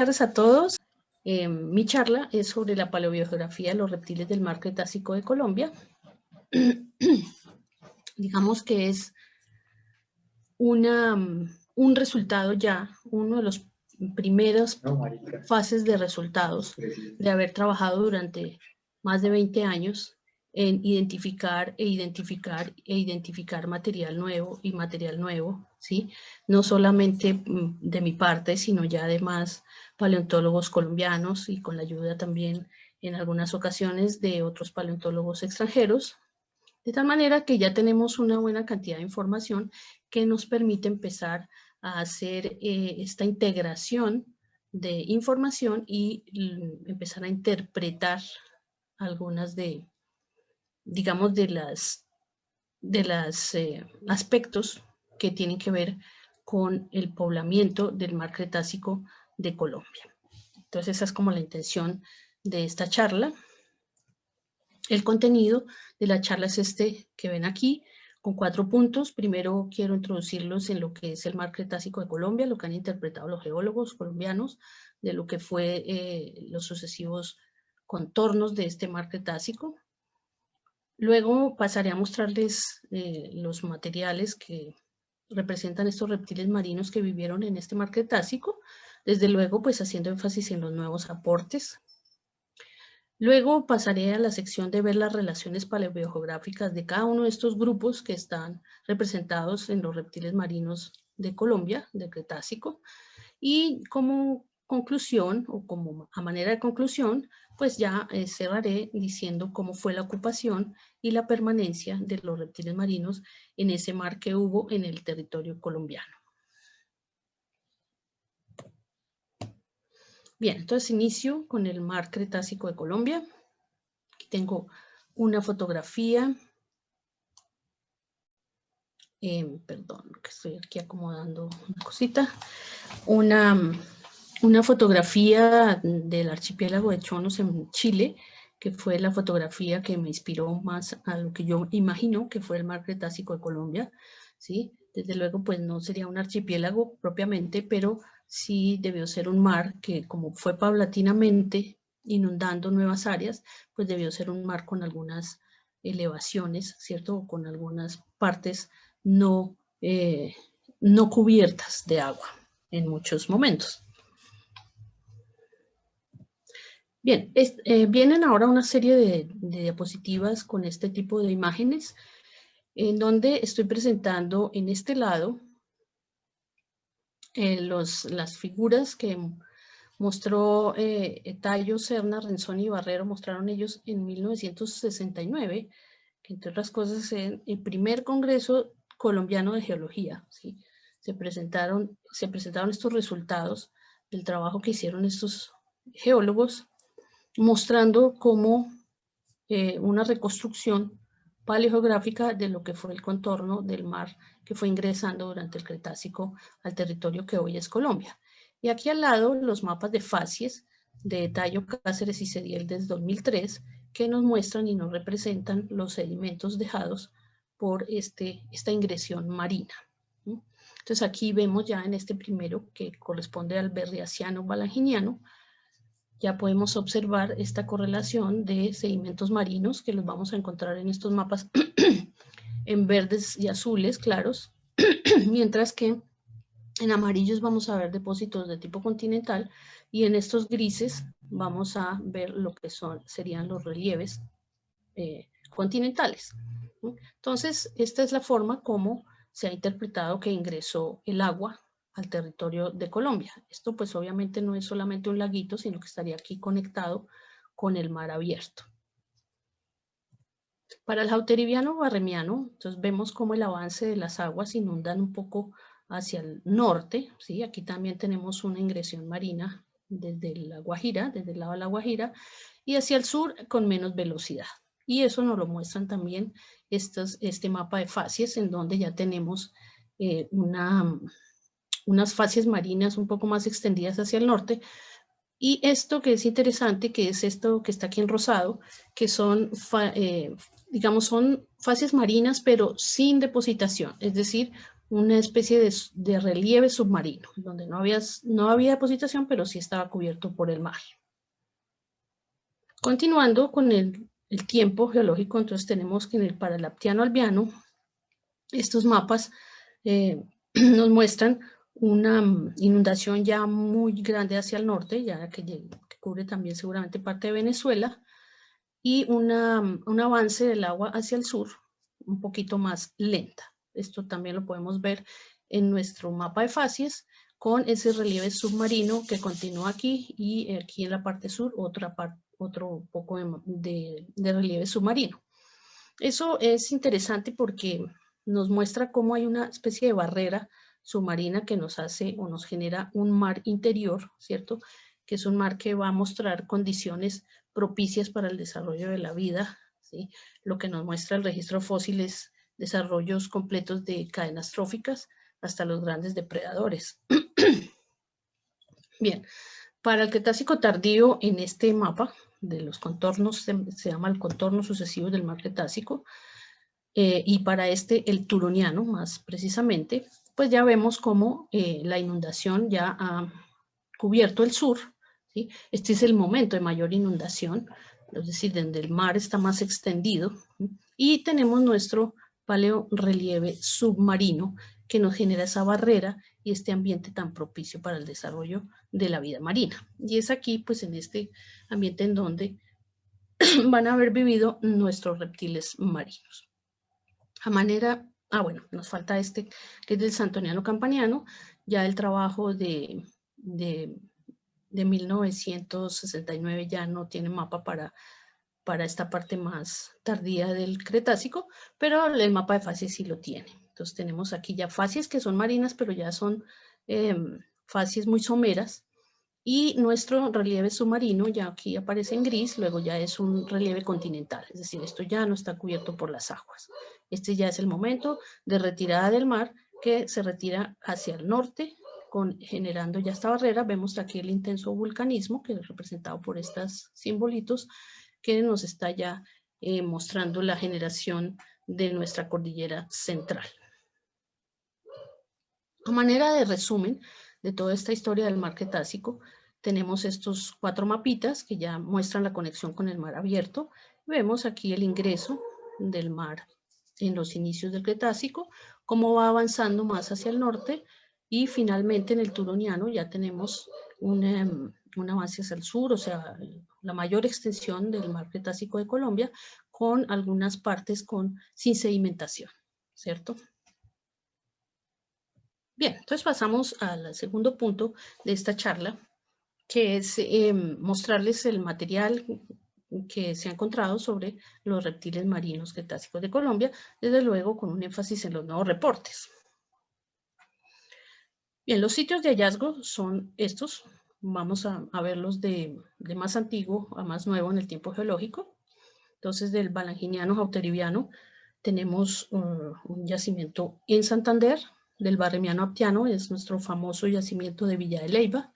tardes a todos. Mi charla es sobre la paleobiogeografía de los reptiles del Mar Cretácico de Colombia. Digamos que es un resultado ya, uno de los primeros fases de resultados de haber trabajado durante más de 20 años en identificar material nuevo y material nuevo, ¿sí? No solamente de mi parte, sino ya además paleontólogos colombianos y con la ayuda también en algunas ocasiones de otros paleontólogos extranjeros, de tal manera que ya tenemos una buena cantidad de información que nos permite empezar a hacer esta integración de información y empezar a interpretar algunas de los aspectos que tienen que ver con el poblamiento del Mar Cretácico de Colombia. Entonces esa es como la intención de esta charla. El contenido de la charla es este que ven aquí, con 4 puntos. Primero quiero introducirlos en lo que es el Mar Cretácico de Colombia, lo que han interpretado los geólogos colombianos, de lo que fue los sucesivos contornos de este Mar Cretácico. Luego pasaré a mostrarles los materiales que representan estos reptiles marinos que vivieron en este Mar Cretácico, desde luego pues haciendo énfasis en los nuevos aportes. Luego pasaré a la sección de ver las relaciones paleobiogeográficas de cada uno de estos grupos que están representados en los reptiles marinos de Colombia, del Cretácico, y como conclusión, o como a manera de conclusión, pues ya cerraré diciendo cómo fue la ocupación y la permanencia de los reptiles marinos en ese mar que hubo en el territorio colombiano. Bien, entonces inicio con el Mar Cretácico de Colombia. Aquí tengo una fotografía. Perdón, que estoy aquí acomodando una cosita. Una fotografía del archipiélago de Chonos en Chile, que fue la fotografía que me inspiró más a lo que yo imagino que fue el Mar Cretácico de Colombia, ¿sí? Desde luego, pues no sería un archipiélago propiamente, pero sí debió ser un mar que, como fue paulatinamente inundando nuevas áreas, pues debió ser un mar con algunas elevaciones, ¿cierto? O con algunas partes no cubiertas de agua en muchos momentos. Bien, vienen ahora una serie de diapositivas con este tipo de imágenes, en donde estoy presentando en este lado las figuras que mostró Tallo, Serna, Renzoni y Barrero, mostraron ellos en 1969, que entre otras cosas en el primer Congreso Colombiano de Geología, ¿sí? Se presentaron estos resultados del trabajo que hicieron estos geólogos, mostrando cómo una reconstrucción paleogeográfica de lo que fue el contorno del mar que fue ingresando durante el Cretácico al territorio que hoy es Colombia. Y aquí al lado los mapas de facies de Tallo, Cáceres y Cediel desde 2003 que nos muestran y nos representan los sedimentos dejados por esta ingresión marina. Entonces aquí vemos ya en este primero, que corresponde al Berriasiano-Balanginiano, ya podemos observar esta correlación de sedimentos marinos que los vamos a encontrar en estos mapas en verdes y azules claros, mientras que en amarillos vamos a ver depósitos de tipo continental y en estos grises vamos a ver lo que serían los relieves continentales. Entonces, esta es la forma como se ha interpretado que ingresó el agua al territorio de Colombia. Esto pues obviamente no es solamente un laguito, sino que estaría aquí conectado con el mar abierto. Para el Hauteriviano-Barremiano, entonces vemos cómo el avance de las aguas inundan un poco hacia el norte, ¿sí? Aquí también tenemos una ingresión marina desde la Guajira, desde el lado de la Guajira, y hacia el sur con menos velocidad. Y eso nos lo muestran también este mapa de facies, en donde ya tenemos unas facies marinas un poco más extendidas hacia el norte. Y esto que es interesante, que es esto que está aquí en rosado, que son, digamos, son facies marinas, pero sin depositación, es decir, una especie de relieve submarino, donde no había depositación, pero sí estaba cubierto por el mar. Continuando con el tiempo geológico, entonces tenemos que en el Paralaptiano Albiano, estos mapas nos muestran una inundación ya muy grande hacia el norte, ya que cubre también seguramente parte de Venezuela, y un avance del agua hacia el sur un poquito más lenta. Esto también lo podemos ver en nuestro mapa de facies con ese relieve submarino que continúa aquí, y aquí en la parte sur otro poco de relieve submarino. Eso es interesante porque nos muestra cómo hay una especie de barrera submarina que nos hace o nos genera un mar interior, ¿cierto? Que es un mar que va a mostrar condiciones propicias para el desarrollo de la vida, ¿sí? Lo que nos muestra el registro fósil es desarrollos completos de cadenas tróficas hasta los grandes depredadores. Bien, para el Cretácico tardío, en este mapa de los contornos, se llama el contorno sucesivo del mar Cretácico, y para el Turoniano más precisamente, pues ya vemos cómo la inundación ya ha cubierto el sur, ¿sí? Este es el momento de mayor inundación, es decir, donde el mar está más extendido, ¿sí? Y tenemos nuestro paleorrelieve submarino que nos genera esa barrera y este ambiente tan propicio para el desarrollo de la vida marina. Y es aquí, pues en este ambiente en donde van a haber vivido nuestros reptiles marinos. A manera, bueno, nos falta que es del Santoniano Campaniano, ya el trabajo de 1969 ya no tiene mapa para esta parte más tardía del Cretácico, pero el mapa de facies sí lo tiene. Entonces tenemos aquí ya facies que son marinas, pero ya son facies muy someras, y nuestro relieve submarino ya aquí aparece en gris, luego ya es un relieve continental, es decir, esto ya no está cubierto por las aguas. Este ya es el momento de retirada del mar, que se retira hacia el norte, generando ya esta barrera. Vemos aquí el intenso vulcanismo, que es representado por estos simbolitos, que nos está ya mostrando la generación de nuestra cordillera central. A manera de resumen de toda esta historia del mar Cretácico, tenemos estos 4 mapitas que ya muestran la conexión con el mar abierto. Vemos aquí el ingreso del mar en los inicios del Cretácico, cómo va avanzando más hacia el norte, y finalmente en el Turoniano ya tenemos un avance hacia el sur, o sea, la mayor extensión del mar Cretácico de Colombia, con algunas partes sin sedimentación, ¿cierto? Bien, entonces pasamos al segundo punto de esta charla, que es mostrarles el material que se ha encontrado sobre los reptiles marinos cretácicos de Colombia, desde luego con un énfasis en los nuevos reportes. Bien, los sitios de hallazgo son estos. Vamos a verlos de más antiguo a más nuevo en el tiempo geológico. Entonces, del Balanginiano Hauteriviano tenemos un yacimiento en Santander. Del Barremiano Aptiano es nuestro famoso yacimiento de Villa de Leyva.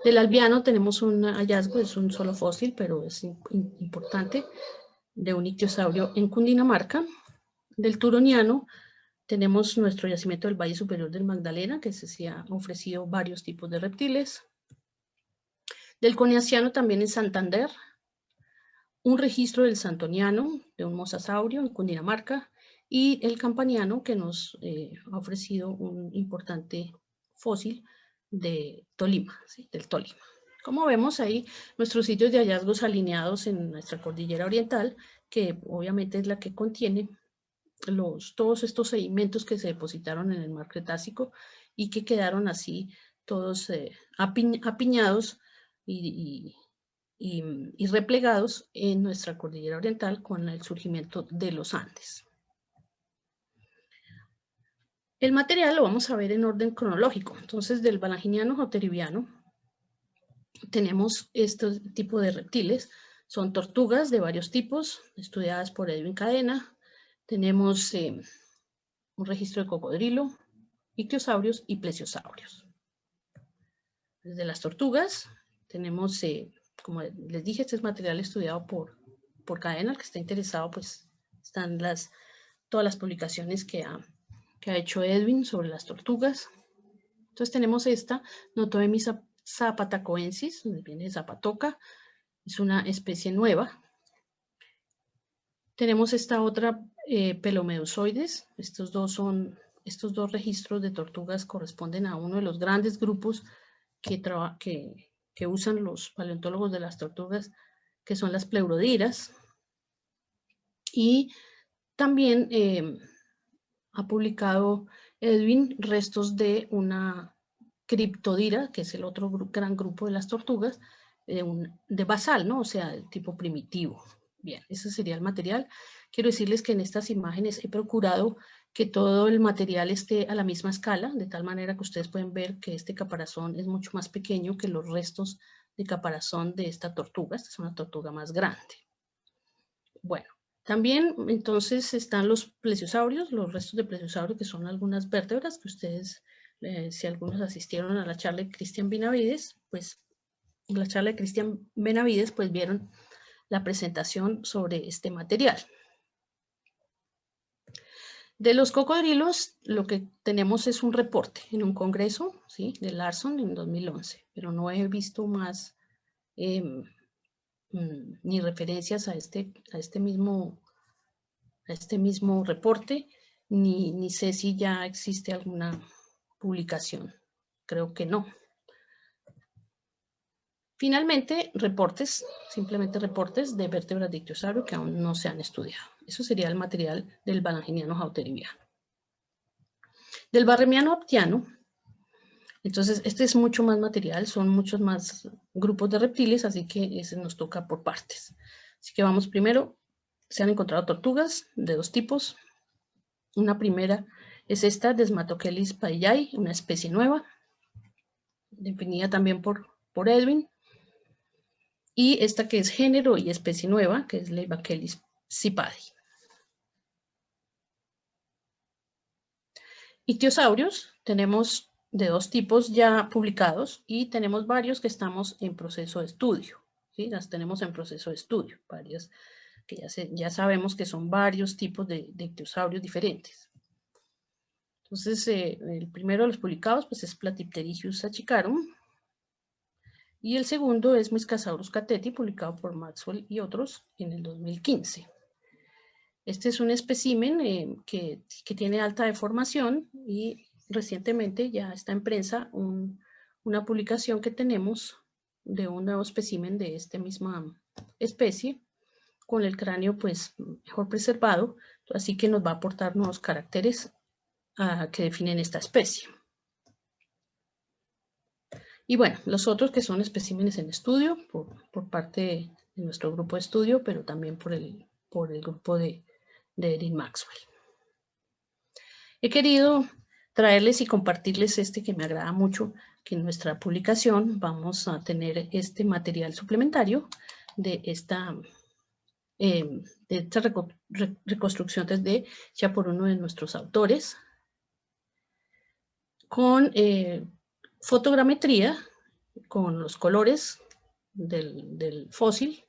Del Albiano tenemos un hallazgo, es un solo fósil, pero es importante, de un ictiosaurio en Cundinamarca. Del Turoniano tenemos nuestro yacimiento del Valle Superior del Magdalena, que se ha ofrecido varios tipos de reptiles. Del Coniaciano también en Santander, un registro del Santoniano, de un mosasaurio en Cundinamarca, y el Campaniano, que nos ha ofrecido un importante fósil de Tolima, ¿sí? Del Tolima. Como vemos ahí, nuestros sitios de hallazgos alineados en nuestra cordillera oriental, que obviamente es la que contiene todos estos sedimentos que se depositaron en el mar Cretácico y que quedaron así todos apiñados y replegados en nuestra cordillera oriental con el surgimiento de los Andes. El material lo vamos a ver en orden cronológico. Entonces, del Balanginiano Hauteriviano tenemos este tipo de reptiles. Son tortugas de varios tipos, estudiadas por Edwin Cadena. Tenemos un registro de cocodrilo, ictiosaurios y plesiosaurios. Desde las tortugas tenemos, como les dije, este es material estudiado por Cadena. El que está interesado, pues están las todas las publicaciones que ha hecho Edwin sobre las tortugas. Entonces tenemos esta, Notoemys zapatacoensis, viene de Zapatoca, es una especie nueva. Tenemos esta otra, Pelomedusoides. Estos dos registros de tortugas corresponden a uno de los grandes grupos que usan los paleontólogos de las tortugas, que son las pleurodiras. Y también ha publicado Edwin restos de una criptodira, que es el otro gran grupo de las tortugas, de basal, ¿no? O sea, de tipo primitivo. Bien, ese sería el material. Quiero decirles que en estas imágenes he procurado que todo el material esté a la misma escala, de tal manera que ustedes pueden ver que este caparazón es mucho más pequeño que los restos de caparazón de esta tortuga. Esta es una tortuga más grande. Bueno, también entonces están los plesiosaurios, los restos de plesiosaurios, que son algunas vértebras que ustedes, si algunos asistieron a la charla de Cristian Benavides, pues en la charla de Cristian Benavides, pues vieron la presentación sobre este material. De los cocodrilos, lo que tenemos es un reporte en un congreso, ¿sí?, de Larson en 2011, pero no he visto más ni referencias a este mismo reporte, ni sé si ya existe alguna publicación. Creo que no. Finalmente, simplemente reportes de vértebras de ictiosaurio que aún no se han estudiado. Eso sería el material del balanginiano hauteriviano. Del barremiano optiano, entonces este es mucho más material, son muchos más grupos de reptiles, así que ese nos toca por partes. Así que vamos primero, se han encontrado tortugas de dos tipos. Una primera es esta, Desmatochelys paillai, una especie nueva, definida también por Edwin. Y esta que es género y especie nueva, que es Leibachelys cipadi. Ictiosaurios tenemos de dos tipos ya publicados y tenemos varios que estamos en proceso de estudio. ¿Sí? Las tenemos en proceso de estudio, varias que ya sabemos que son varios tipos de ictiosaurios diferentes. Entonces, el primero de los publicados pues, es Platypterygius achicarum, y el segundo es Miscasaurus cateti, publicado por Maxwell y otros en el 2015. Este es un espécimen que tiene alta deformación y recientemente ya está en prensa una publicación que tenemos de un nuevo espécimen de esta misma especie, con el cráneo pues mejor preservado, así que nos va a aportar nuevos caracteres que definen esta especie. Y bueno, los otros que son especímenes en estudio por parte de nuestro grupo de estudio, pero también por el grupo de Erin Maxwell. He querido traerles y compartirles que me agrada mucho, que en nuestra publicación vamos a tener este material suplementario de esta reconstrucción 3D ya por uno de nuestros autores, con fotogrametría, con los colores del fósil,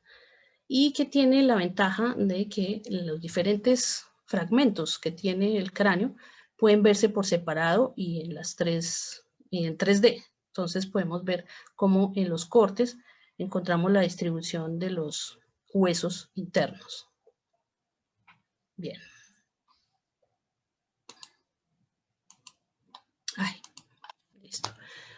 y que tiene la ventaja de que los diferentes fragmentos que tiene el cráneo pueden verse por separado y en 3D. Entonces podemos ver cómo en los cortes encontramos la distribución de los huesos internos. Bien. Ay, listo.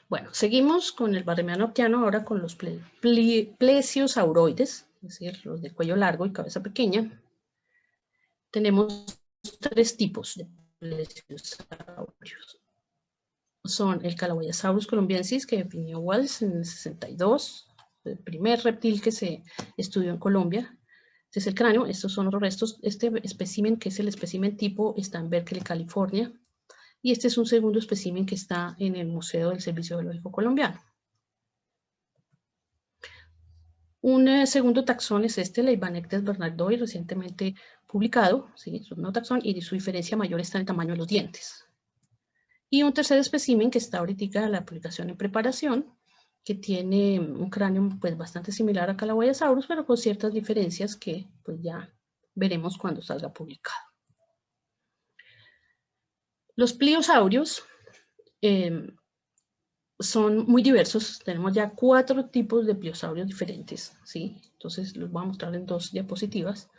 Bueno, seguimos con el barremiano optiano, ahora con los plesiosauroides, es decir, los de cuello largo y cabeza pequeña. Tenemos tres tipos de plesiosaurios. Son el Calaboyasaurus colombiensis, que definió Wells en el 62, el primer reptil que se estudió en Colombia. Este es el cráneo, estos son los restos. Este espécimen, que es el espécimen tipo, está en Berkeley, California. Y este es un segundo espécimen que está en el Museo del Servicio Biológico Colombiano. Un segundo taxón es Leibanectes bernardoi, recientemente publicado, ¿sí? Es un nuevo taxón y su diferencia mayor está en el tamaño de los dientes. Y un tercer espécimen que está ahorita en la publicación en preparación, que tiene un cráneo pues, bastante similar a Calaboyasaurus, pero con ciertas diferencias que pues, ya veremos cuando salga publicado. Los pliosaurios son muy diversos. Tenemos ya 4 tipos de pliosaurios diferentes, ¿sí? Entonces los voy a mostrar en 2 diapositivas.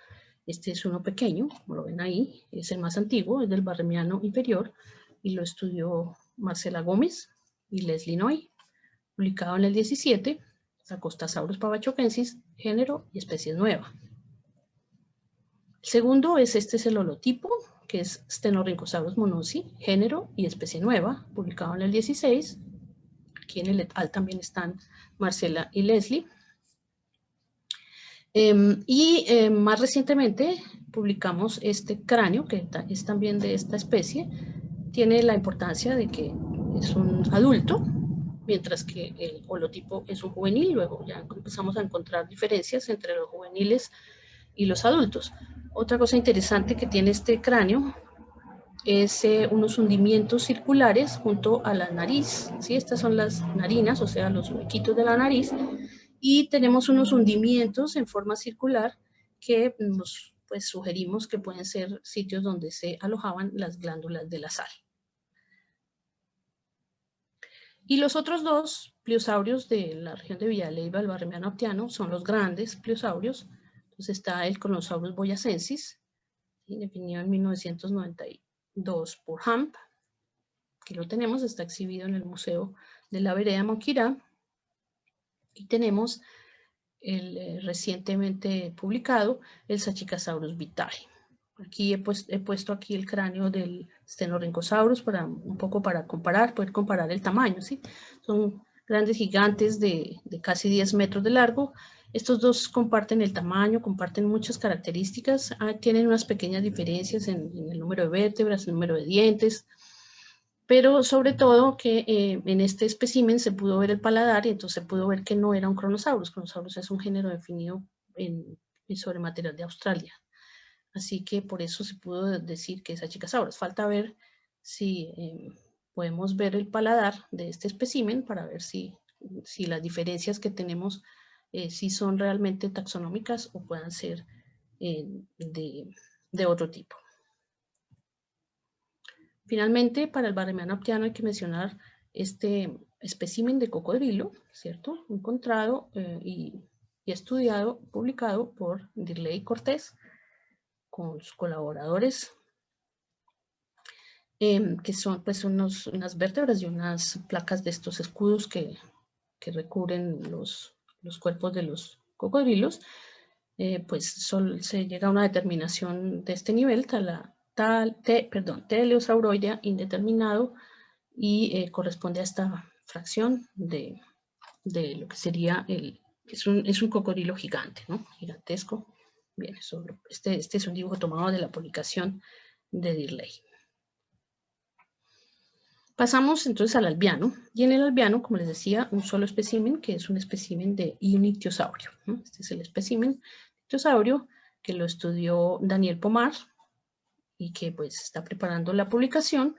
Este es uno pequeño, como lo ven ahí, es el más antiguo, es del Barremiano inferior, y lo estudió Marcela Gómez y Leslie Noy, publicado en el 17, Acostasaurus pavachokensis, género y especie nueva. El segundo es el holotipo, que es Stenorhynchosaurus monosi, género y especie nueva, publicado en el 16. Aquí en el et al también están Marcela y Leslie. Más recientemente publicamos este cráneo, que es también de esta especie. Tiene la importancia de que es un adulto, mientras que el holotipo es un juvenil. Luego ya empezamos a encontrar diferencias entre los juveniles y los adultos. Otra cosa interesante que tiene este cráneo es unos hundimientos circulares junto a la nariz, ¿sí? Estas son las narinas, o sea, los huequitos de la nariz, y tenemos unos hundimientos en forma circular que nos sugerimos que pueden ser sitios donde se alojaban las glándulas de la sal. Y los otros 2 pliosaurios de la región de Villaleyva, el Barremiano aptiano, son los grandes pliosaurios. Entonces está el Kronosaurus boyacensis, definido en 1992 por Hamp. Aquí lo tenemos, está exhibido en el Museo de la Vereda Moquirá. Y tenemos el recientemente publicado, el Sachicasaurus vitae. Aquí he puesto aquí el cráneo del Stenorhynchosaurus para un poco para poder comparar el tamaño, ¿sí? Son grandes gigantes de casi 10 metros de largo. Estos 2 comparten el tamaño, comparten muchas características, tienen unas pequeñas diferencias en el número de vértebras, el número de dientes, pero sobre todo que en este espécimen se pudo ver el paladar y entonces se pudo ver que no era un Kronosaurus. Kronosaurus es un género definido sobre material de Australia. Así que por eso se pudo decir que es Achicasaurus. Falta ver si podemos ver el paladar de este espécimen para ver si las diferencias que tenemos si son realmente taxonómicas o puedan ser de otro tipo. Finalmente, para el Barremiano aptiano hay que mencionar este espécimen de cocodrilo, ¿cierto? Encontrado y estudiado, publicado por Dirley Cortés con sus colaboradores, que son pues unas vértebras y unas placas de estos escudos que recubren los cuerpos de los cocodrilos. Pues se llega a una determinación de este nivel, teleosauroidea indeterminado, y corresponde a esta fracción de lo que sería es un cocodrilo gigante, ¿no? Gigantesco. Bien, este es un dibujo tomado de la publicación de Dirley. Pasamos entonces al albiano, y en el albiano, como les decía, un solo espécimen, que es un espécimen de un ictiosaurio, ¿no? Este es el espécimen ictiosaurio que lo estudió Daniel Pomar y que pues está preparando la publicación,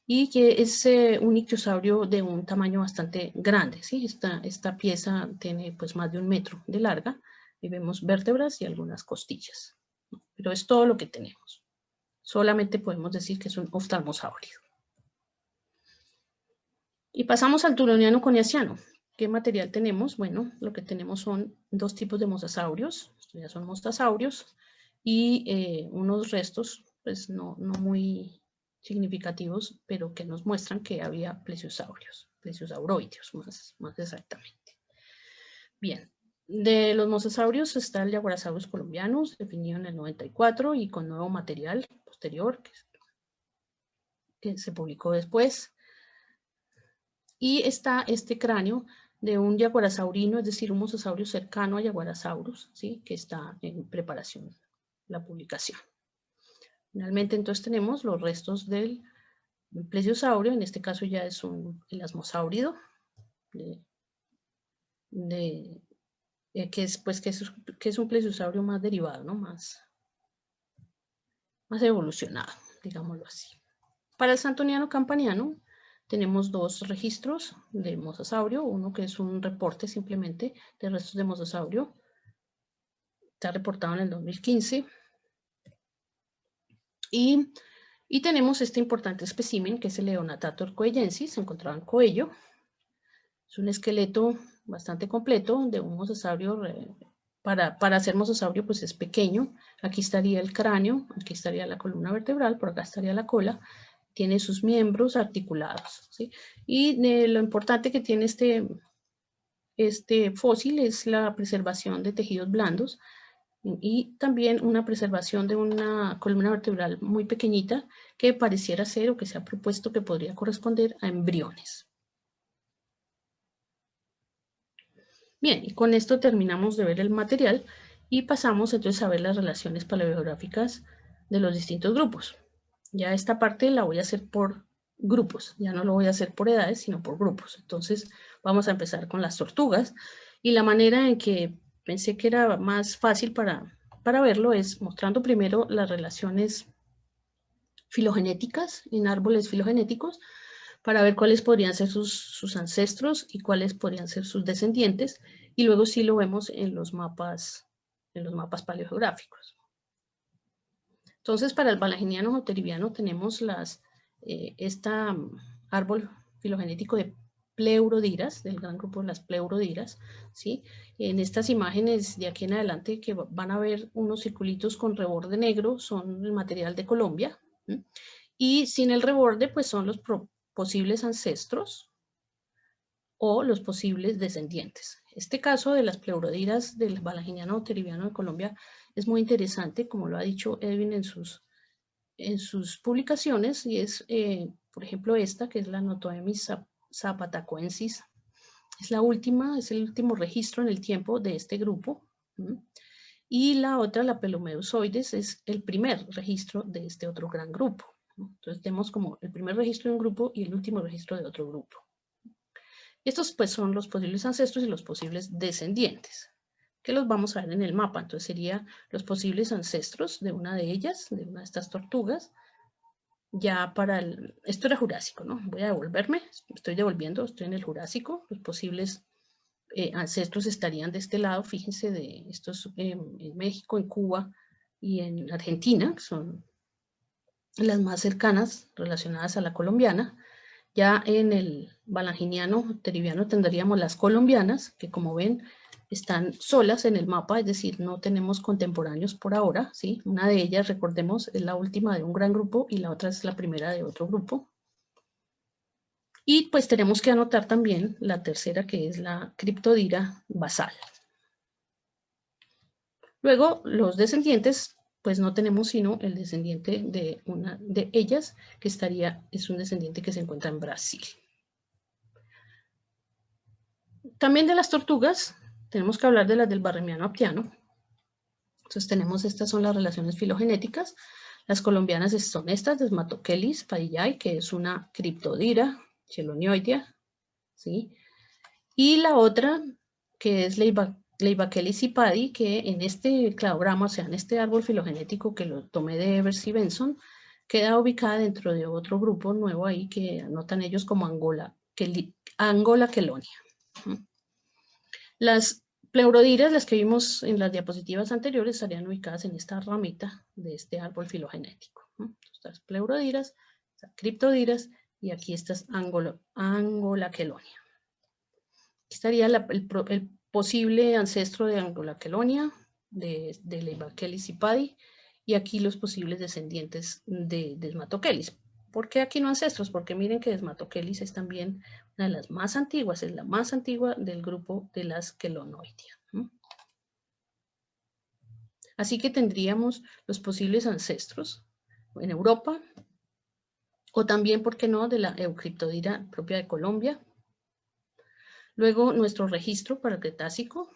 y que es un ictiosaurio de un tamaño bastante grande, ¿sí? Esta pieza tiene pues más de 1 metro de larga, y vemos vértebras y algunas costillas, ¿no? Pero es todo lo que tenemos. Solamente podemos decir que es un oftalmosaurio. Y pasamos al turoniano coniaciano. ¿Qué material tenemos? Bueno, lo que tenemos son 2 tipos de mosasaurios, estos ya son mosasaurios, y unos restos, pues no muy significativos, pero que nos muestran que había plesiosaurios, plesiosauroideos más exactamente. Bien, de los mosasaurios está el Jaguarosaurus colombianus, definido en el 94 y con nuevo material posterior que se publicó después. Y está este cráneo de un jaguarasaurino, es decir, un mosasaurio cercano a Jaguarosaurus, ¿sí? Que está en preparación la publicación. Finalmente, entonces tenemos los restos del plesiosaurio, en este caso ya es un elasmosáurido, que es un plesiosaurio más derivado, ¿no? más evolucionado, digámoslo así. Para el santoniano campaniano tenemos 2 registros de mosasaurio, uno que es un reporte simplemente de restos de mosasaurio, está reportado en el 2015, y Y tenemos este importante espécimen que es el Eonatator coellensis, encontrado en Coello. Es un esqueleto bastante completo de un mosasaurio. Para ser mosasaurio pues es pequeño. Aquí estaría el cráneo, aquí estaría la columna vertebral, por acá estaría la cola. Tiene sus miembros articulados, ¿sí? Y lo importante que tiene este fósil es la preservación de tejidos blandos y también una preservación de una columna vertebral muy pequeñita que pareciera ser o que se ha propuesto que podría corresponder a embriones. Bien, y con esto terminamos de ver el material y pasamos entonces a ver las relaciones paleogeográficas de los distintos grupos. Ya esta parte la voy a hacer por grupos, ya no lo voy a hacer por edades, sino por grupos. Entonces vamos a empezar con las tortugas y la manera en que pensé que era más fácil para verlo es mostrando primero las relaciones filogenéticas en árboles filogenéticos para ver cuáles podrían ser sus ancestros y cuáles podrían ser sus descendientes, y luego sí lo vemos en los mapas paleogeográficos. Entonces, para el balaginiano joteriviano tenemos árbol filogenético de Pleurodiras, del gran grupo de las Pleurodiras, ¿sí? En estas imágenes de aquí en adelante que van a ver unos circulitos con reborde negro, son el material de Colombia, ¿sí? Y sin el reborde, pues son los posibles ancestros o los posibles descendientes. Este caso de las Pleurodiras del balaginiano joteriviano de Colombia es muy interesante, como lo ha dicho Edwin en sus publicaciones, y es, por ejemplo, esta, que es la Notoemis zapatacoensis. Es el último registro en el tiempo de este grupo. Y la otra, la Pelomeusoides, es el primer registro de este otro gran grupo. Entonces tenemos como el primer registro de un grupo y el último registro de otro grupo. Estos pues son los posibles ancestros y los posibles descendientes, que los vamos a ver en el mapa. Entonces serían los posibles ancestros de una de ellas, de una de estas tortugas. Ya esto era Jurásico, ¿no? Voy a devolverme, estoy en el Jurásico. Los posibles ancestros estarían de este lado, fíjense, de estos en México, en Cuba y en Argentina, que son las más cercanas relacionadas a la colombiana. Ya en el balaginiano joteriviano tendríamos las colombianas, que como ven están solas en el mapa, es decir, no tenemos contemporáneos por ahora, ¿sí? Una de ellas, recordemos, es la última de un gran grupo y la otra es la primera de otro grupo. Y pues tenemos que anotar también la tercera, que es la Cryptodira basal. Luego, los descendientes, pues no tenemos sino el descendiente de una de ellas, que es un descendiente que se encuentra en Brasil. También de las tortugas, tenemos que hablar de las del Barremiano aptiano. Entonces tenemos, estas son las relaciones filogenéticas. Las colombianas son estas, Desmatochelis padillae, que es una Cryptodira chelonioidea, ¿sí? Y la otra, que es Leibachellus ipadi, que en este cladograma, o sea, en este árbol filogenético que lo tomé de Evers y Benson, queda ubicada dentro de otro grupo nuevo ahí que anotan ellos como Angola quelonia. Las Pleurodiras, las que vimos en las diapositivas anteriores, estarían ubicadas en esta ramita de este árbol filogenético. Estas Pleurodiras, estas Cryptodiras, y aquí estas Angola quelonia. Aquí estaría el posible ancestro de Angola quelonia, de Leibachellus ipadi, y aquí los posibles descendientes de Desmatochelis. ¿Por qué aquí no ancestros? Porque miren que Desmatochelis es también una de las más antiguas, es la más antigua del grupo de las quelonoidea. Así que tendríamos los posibles ancestros en Europa, o también, ¿por qué no?, de la Eucryptodira propia de Colombia. Luego nuestro registro para el Cretácico,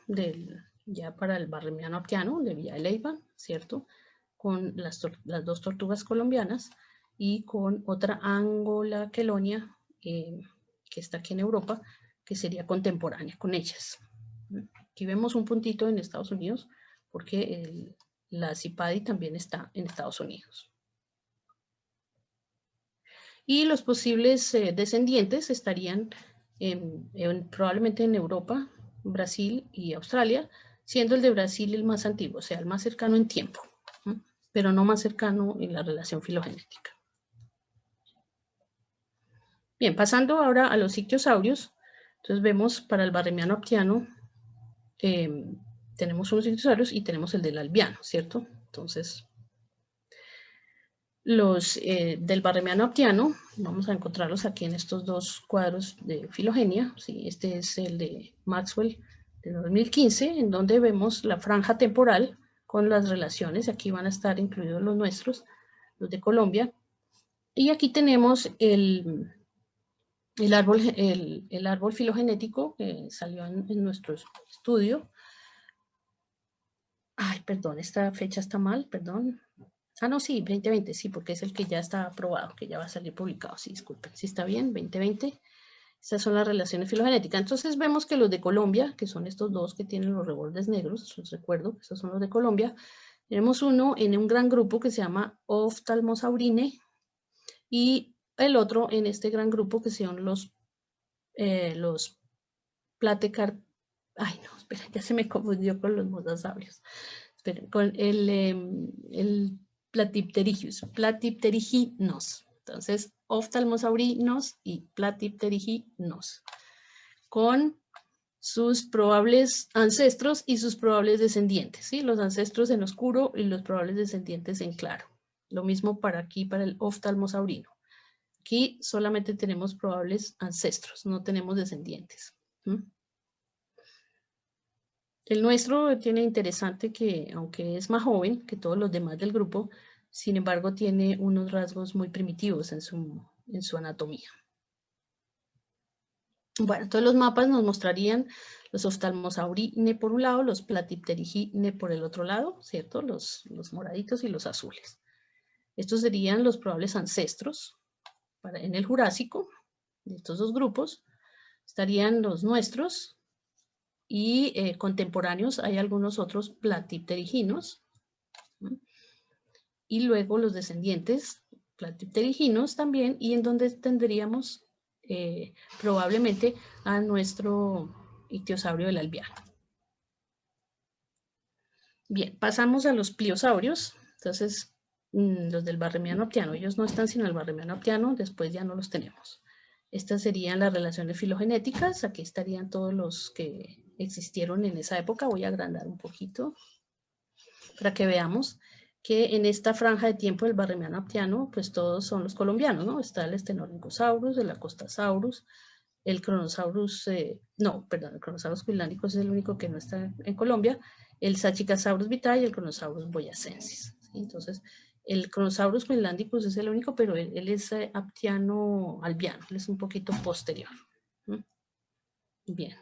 ya para el Barremiano aptiano de Villa de Leyva, ¿cierto? Con las dos tortugas colombianas y con otra Angola quelonia, que está aquí en Europa, que sería contemporánea con ellas. Aquí vemos un puntito en Estados Unidos, porque la Cipadi también está en Estados Unidos. Y los posibles descendientes estarían probablemente en Europa, Brasil y Australia, siendo el de Brasil el más antiguo, o sea, el más cercano en tiempo, pero no más cercano en la relación filogenética. Bien, pasando ahora a los ictiosaurios, entonces vemos para el barremiano aptiano, tenemos unos ictiosaurios y tenemos el del albiano, ¿cierto? Entonces, los del barremiano aptiano, vamos a encontrarlos aquí en estos dos cuadros de filogenia, ¿sí? Este es el de Maxwell de 2015, en donde vemos la franja temporal con las relaciones, aquí van a estar incluidos los nuestros, los de Colombia, y aquí tenemos el árbol filogenético que salió en nuestro estudio. Ay, perdón, esta fecha está mal, perdón. Ah, no, sí, 2020, sí, porque es el que ya está aprobado, que ya va a salir publicado. Sí, disculpen, sí está bien, 2020. Estas son las relaciones filogenéticas. Entonces vemos que los de Colombia, que son estos dos que tienen los rebordes negros, les recuerdo, estos son los de Colombia, tenemos uno en un gran grupo que se llama Ophthalmosaurine y el otro en este gran grupo que son los platecar... Ay, no, espera, ya se me confundió con los mosasaurios. Esperen, con el Platypteriginos. Entonces, Ophthalmosaurinos y Platypteriginos. Con sus probables ancestros y sus probables descendientes, ¿sí? Los ancestros en oscuro y los probables descendientes en claro. Lo mismo para aquí, para el Ophthalmosaurino. Aquí solamente tenemos probables ancestros, no tenemos descendientes. El nuestro tiene interesante que, aunque es más joven que todos los demás del grupo, sin embargo tiene unos rasgos muy primitivos en su anatomía. Bueno, todos los mapas nos mostrarían los Ophthalmosaurine por un lado, los Platypterygine por el otro lado, ¿cierto? Los moraditos y los azules. Estos serían los probables ancestros en el Jurásico de estos dos grupos. Estarían los nuestros y contemporáneos hay algunos otros Platypteriginos. Y luego los descendientes Platypteriginos también, y en donde tendríamos probablemente a nuestro ictiosaurio del albiano. Bien, pasamos a los pliosaurios. Entonces, los del barremiano aptiano, ellos no están sino el barremiano aptiano, después ya no los tenemos. Estas serían las relaciones filogenéticas, aquí estarían todos los que existieron en esa época. Voy a agrandar un poquito para que veamos que en esta franja de tiempo del barremiano aptiano, pues todos son los colombianos, ¿no? Está el Stenorhynchosaurus, el Acostasaurus, el Kronosaurus, el Kronosaurus quinlandicus es el único que no está en Colombia, el Sachicasaurus vitae y el Kronosaurus boyacensis. ¿Sí? Entonces, el Kronosaurus quinlandicus es el único, pero él es aptiano albiano, él es un poquito posterior. Bien,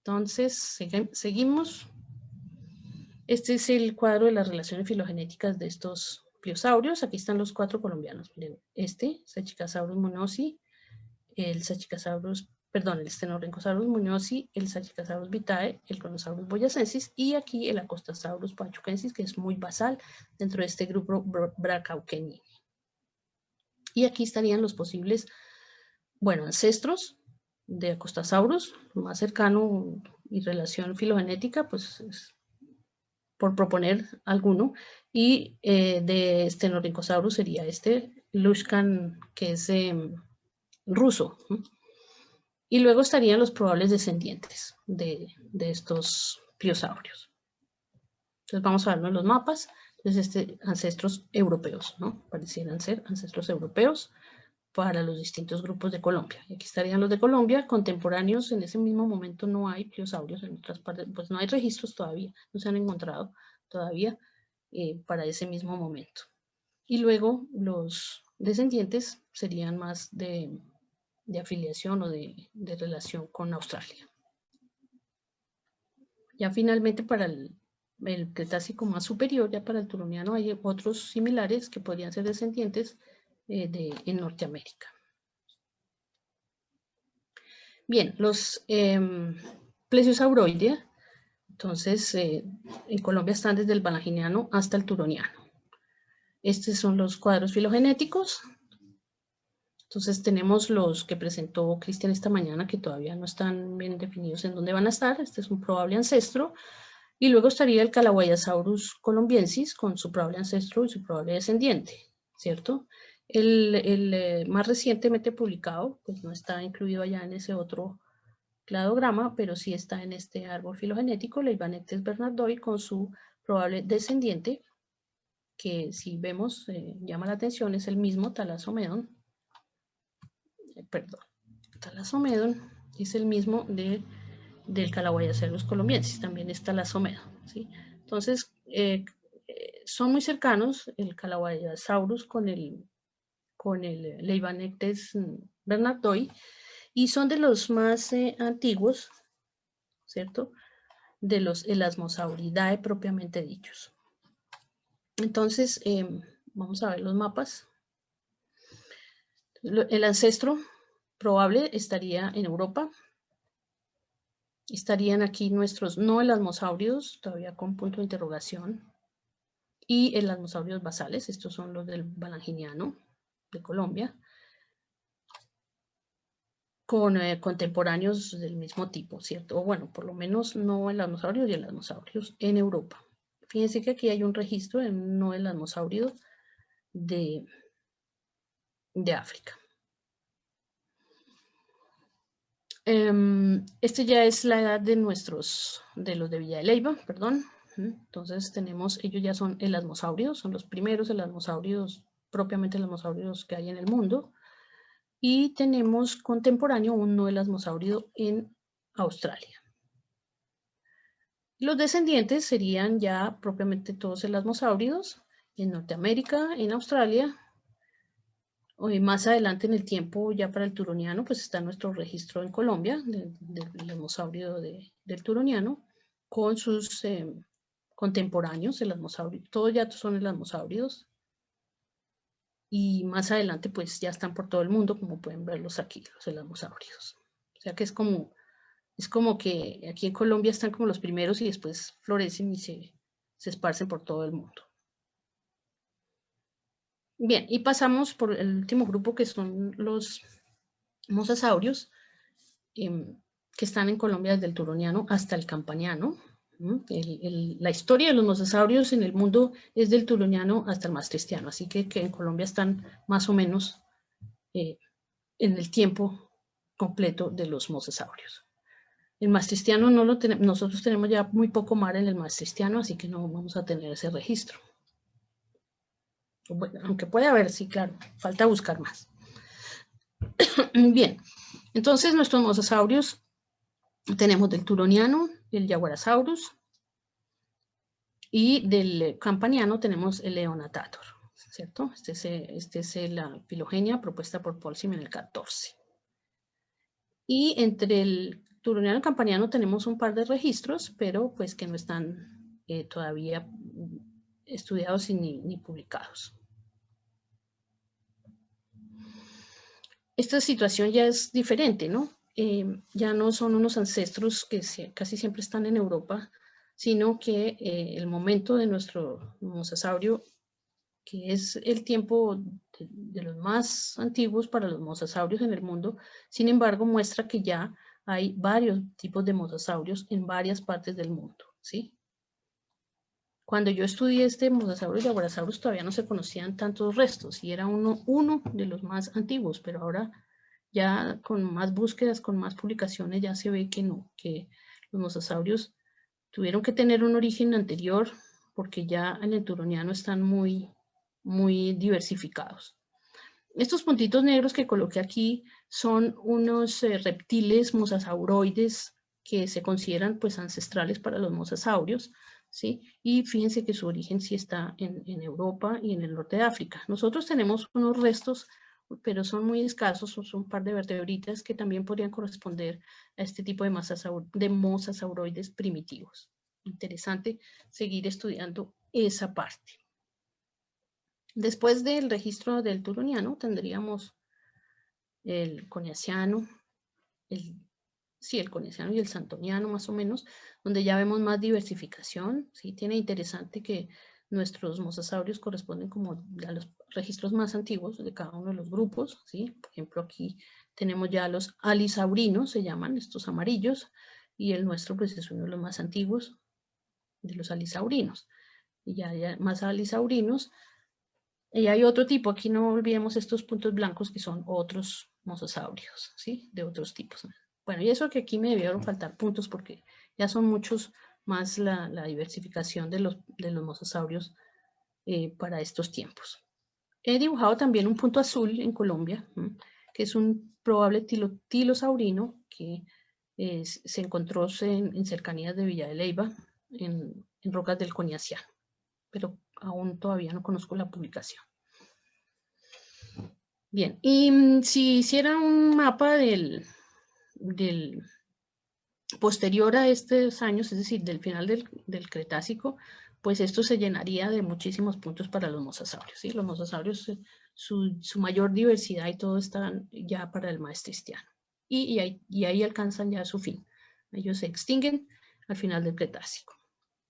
entonces seguimos. Este es el cuadro de las relaciones filogenéticas de estos pliosaurios. Aquí están los 4 colombianos. Miren, Sachicasaurus muñozi, el Stenorhynchosaurus muñozi, el Sachicasaurus vitae, el Kronosaurus boyacensis y aquí el Acostasaurus pachuquensis, que es muy basal dentro de este grupo Brachaukenii. Y aquí estarían los posibles, ancestros de Acostasaurus, lo más cercano y relación filogenética, pues es por proponer alguno, y de Stenorhynchosaurus sería Lushkan, que es ruso. Y luego estarían los probables descendientes de estos pliosaurios. Entonces vamos a vernos los mapas. Entonces, ancestros europeos, ¿no? Parecieran ser ancestros europeos para los distintos grupos de Colombia. Y aquí estarían los de Colombia, contemporáneos. En ese mismo momento no hay pliosaurios en otras partes, pues no hay registros todavía, no se han encontrado todavía para ese mismo momento. Y luego los descendientes serían más de afiliación o de relación con Australia. Ya finalmente para el Cretácico más superior, ya para el Turoniano, hay otros similares que podrían ser descendientes en Norteamérica. Bien, los plesiosauroidea, entonces en Colombia están desde el Balaginiano hasta el Turoniano. Estos son los cuadros filogenéticos. Entonces tenemos los que presentó Cristian esta mañana, que todavía no están bien definidos en dónde van a estar. Este es un probable ancestro. Y luego estaría el Calahuayasaurus colombiensis con su probable ancestro y su probable descendiente, ¿cierto? El más recientemente publicado, pues no está incluido allá en ese otro cladograma, pero sí está en este árbol filogenético, Leibbanectes bernardoi, con su probable descendiente, que si vemos, llama la atención, es el mismo Thalassomedon, Thalassomedon es el mismo del Calahuayacerus colombiensis, también es Thalassomedon, ¿sí? Entonces, son muy cercanos el Calahuayasaurus con el Leibbanectes bernardoi, y son de los más antiguos, ¿cierto? De los Elasmosauridae propiamente dichos. Entonces, vamos a ver los mapas. El ancestro probable estaría en Europa. Estarían aquí nuestros no elasmosáuridos, todavía con punto de interrogación, y elasmosáuridos basales. Estos son los del Balanginiano de Colombia, con contemporáneos del mismo tipo, ¿cierto? O bueno, por lo menos no elasmosáuridos y elasmosáuridos en Europa. Fíjense que aquí hay un registro de un no elasmosaurio de África. Este ya es la edad de los de Villa de Leyva, perdón. Entonces tenemos, ellos ya son elasmosáuridos, son los primeros elasmosáuridos, propiamente elasmosáuridos que hay en el mundo. Y tenemos contemporáneo un no elasmosáurido en Australia. Los descendientes serían ya propiamente todos elasmosáuridos en Norteamérica, en Australia. Hoy más adelante en el tiempo, ya para el turoniano, pues está nuestro registro en Colombia del elasmosaurio del turoniano, con sus contemporáneos, elasmosáuridos, todos ya son elasmosáuridos, y más adelante pues ya están por todo el mundo, como pueden verlos aquí, los elasmosáuridos. O sea que es como que aquí en Colombia están como los primeros y después florecen y se esparcen por todo el mundo. Bien, y pasamos por el último grupo, que son los mosasaurios, que están en Colombia desde el turoniano hasta el campaniano. La historia de los mosasaurios en el mundo es del turoniano hasta el maastrichtiano, así que en Colombia están más o menos en el tiempo completo de los mosasaurios. El maastrichtiano no lo tenemos, nosotros tenemos ya muy poco mar en el maastrichtiano, así que no vamos a tener ese registro. Bueno, aunque puede haber, sí, claro, falta buscar más. Bien, entonces nuestros mosasaurios tenemos del turoniano, el Jaguarosaurus, y del campaniano tenemos el Leonatator, ¿cierto? Este es la filogenia propuesta por Polsim en el 14. Y entre el turoniano y el campaniano tenemos un par de registros, pero pues que no están todavía estudiados ni publicados. Esta situación ya es diferente, ¿no? Ya no son unos ancestros que casi siempre están en Europa, sino que el momento de nuestro mosasaurio, que es el tiempo de los más antiguos para los mosasaurios en el mundo, sin embargo, muestra que ya hay varios tipos de mosasaurios en varias partes del mundo, ¿sí? Cuando yo estudié este Mosasaurus y Jaguarosaurus todavía no se conocían tantos restos y era uno de los más antiguos, pero ahora ya con más búsquedas, con más publicaciones, ya se ve que no, que los mosasaurios tuvieron que tener un origen anterior porque ya en el turoniano están muy diversificados. Estos puntitos negros que coloqué aquí son unos reptiles mosasauroides que se consideran pues ancestrales para los mosasaurios, ¿sí? Y fíjense que su origen sí está en Europa y en el norte de África. Nosotros tenemos unos restos, pero son muy escasos, son un par de vertebritas que también podrían corresponder a este tipo de mosasauroides primitivos. Interesante seguir estudiando esa parte. Después del registro del turoniano tendríamos el coniaciano, el coniaciano y el santoniano más o menos, donde ya vemos más diversificación. ¿Sí? Tiene interesante que nuestros mosasaurios corresponden como a los registros más antiguos de cada uno de los grupos. ¿Sí? Por ejemplo, aquí tenemos ya los alisaurinos, se llaman estos amarillos, y el nuestro pues es uno de los más antiguos de los alisaurinos. Y ya más alisaurinos Y hay otro tipo, aquí no olvidemos estos puntos blancos que son otros mosasaurios, ¿sí? De otros tipos. Bueno, y eso que aquí me debieron faltar puntos porque ya son muchos más la diversificación de los mosasaurios para estos tiempos. He dibujado también un punto azul en Colombia, que es un probable tilosaurino que se encontró en cercanías de Villa de Leyva, en rocas del Coniaciano, pero aún todavía no conozco la publicación. Bien, y si hiciera un mapa del posterior a estos años, es decir, del final del Cretácico, pues esto se llenaría de muchísimos puntos para los mosasaurios, ¿sí? Los mosasaurios, su mayor diversidad y todo están ya para el Maastrichtiano. Y ahí alcanzan ya su fin. Ellos se extinguen al final del Cretácico.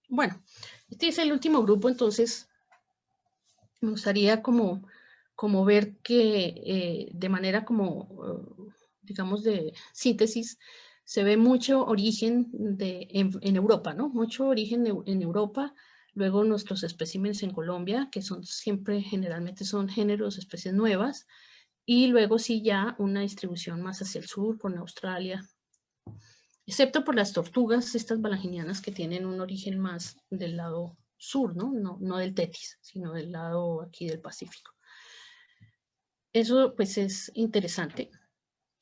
Bueno, este es el último grupo, entonces me gustaría como ver que de manera digamos, de síntesis, se ve mucho origen en Europa, ¿no? Mucho origen en Europa, luego nuestros especímenes en Colombia, que son siempre, generalmente son géneros, especies nuevas, y luego sí ya una distribución más hacia el sur, con Australia, excepto por las tortugas, estas balanginianas que tienen un origen más del lado sur, ¿no? No del Tetis, sino del lado aquí del Pacífico. Eso pues es interesante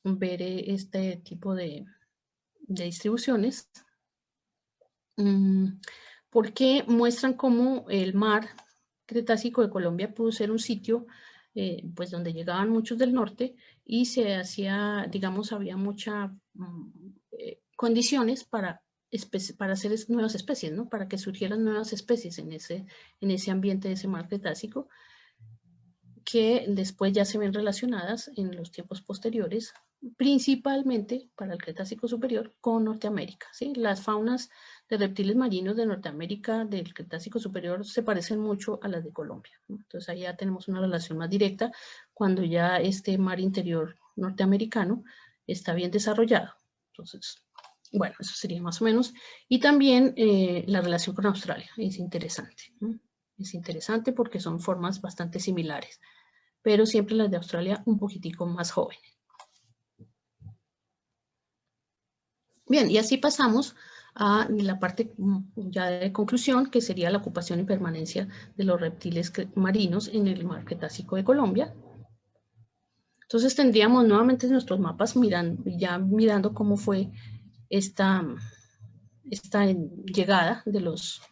ver este tipo de distribuciones porque muestran cómo el mar Cretácico de Colombia pudo ser un sitio pues donde llegaban muchos del norte y se hacía, digamos, había muchas condiciones para hacer nuevas especies, ¿no? Para que surgieran nuevas especies en ese ambiente de ese mar Cretácico, que después ya se ven relacionadas en los tiempos posteriores, principalmente para el Cretácico superior con Norteamérica, ¿sí? Las faunas de reptiles marinos de Norteamérica del Cretácico superior se parecen mucho a las de Colombia, ¿no? Entonces ahí ya tenemos una relación más directa cuando ya este mar interior norteamericano está bien desarrollado. Entonces, bueno, eso sería más o menos. Y también la relación con Australia es interesante, ¿no? Es interesante porque son formas bastante similares, pero siempre las de Australia un poquitico más jóvenes. Bien, y así pasamos a la parte ya de conclusión, que sería la ocupación y permanencia de los reptiles marinos en el mar Cretácico de Colombia. Entonces tendríamos nuevamente nuestros mapas mirando cómo fue esta llegada de los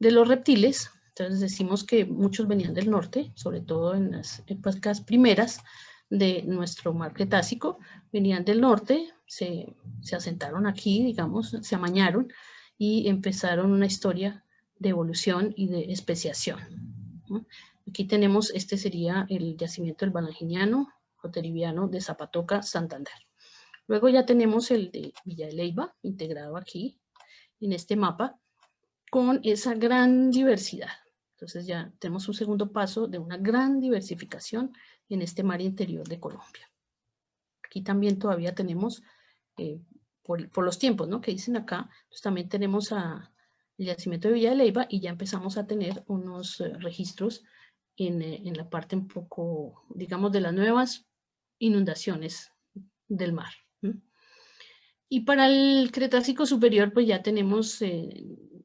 reptiles. Entonces decimos que muchos venían del norte, sobre todo en las épocas primeras de nuestro mar Cretácico, venían del norte, se asentaron aquí, digamos, se amañaron y empezaron una historia de evolución y de especiación, ¿no? Aquí tenemos, este sería el yacimiento del Balanginiano, Joteriviano de Zapatoca, Santander. Luego ya tenemos el de Villa de Leyva, integrado aquí en este mapa, con esa gran diversidad. Entonces ya tenemos un segundo paso de una gran diversificación en este mar interior de Colombia. Aquí también todavía tenemos, por los tiempos, ¿no?, que dicen acá, pues también tenemos el yacimiento de Villa de Leyva y ya empezamos a tener unos registros en la parte un poco, digamos, de las nuevas inundaciones del mar. Y para el Cretácico superior, pues ya tenemos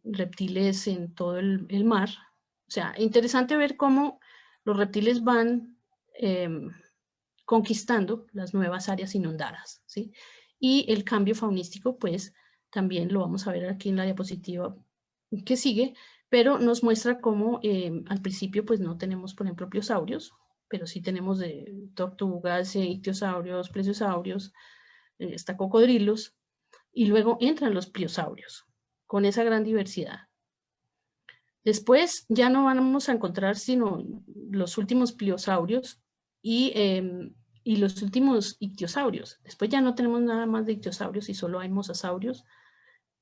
reptiles en todo el mar. O sea, interesante ver cómo los reptiles van conquistando las nuevas áreas inundadas, ¿sí? Y el cambio faunístico, pues también lo vamos a ver aquí en la diapositiva que sigue, pero nos muestra cómo al principio pues no tenemos, por ejemplo, pliosaurios, pero sí tenemos de tortugas, ictiosaurios, plesiosaurios, hasta cocodrilos, y luego entran los pliosaurios con esa gran diversidad. Después ya no vamos a encontrar sino los últimos pliosaurios y los últimos ictiosaurios. Después ya no tenemos nada más de ictiosaurios y solo hay mosasaurios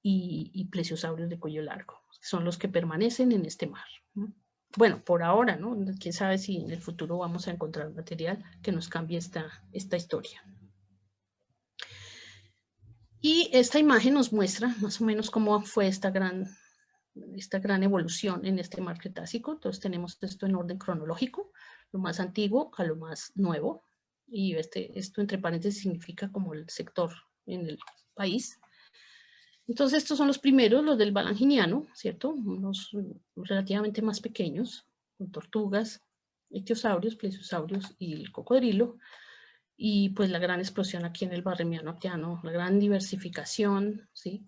y plesiosaurios de cuello largo, que son los que permanecen en este mar, ¿no? Bueno, por ahora, ¿no? Quién sabe si en el futuro vamos a encontrar material que nos cambie esta historia. Y esta imagen nos muestra más o menos cómo fue esta gran esta gran evolución en este mar Cretácico. Entonces tenemos esto en orden cronológico, lo más antiguo a lo más nuevo, y esto entre paréntesis significa como el sector en el país. Entonces estos son los primeros, los del Balanginiano, ¿cierto? Unos relativamente más pequeños, con tortugas, ictiosaurios, plesiosaurios y el cocodrilo. Y pues la gran explosión aquí en el Barremiano Aptiano, la gran diversificación, ¿sí?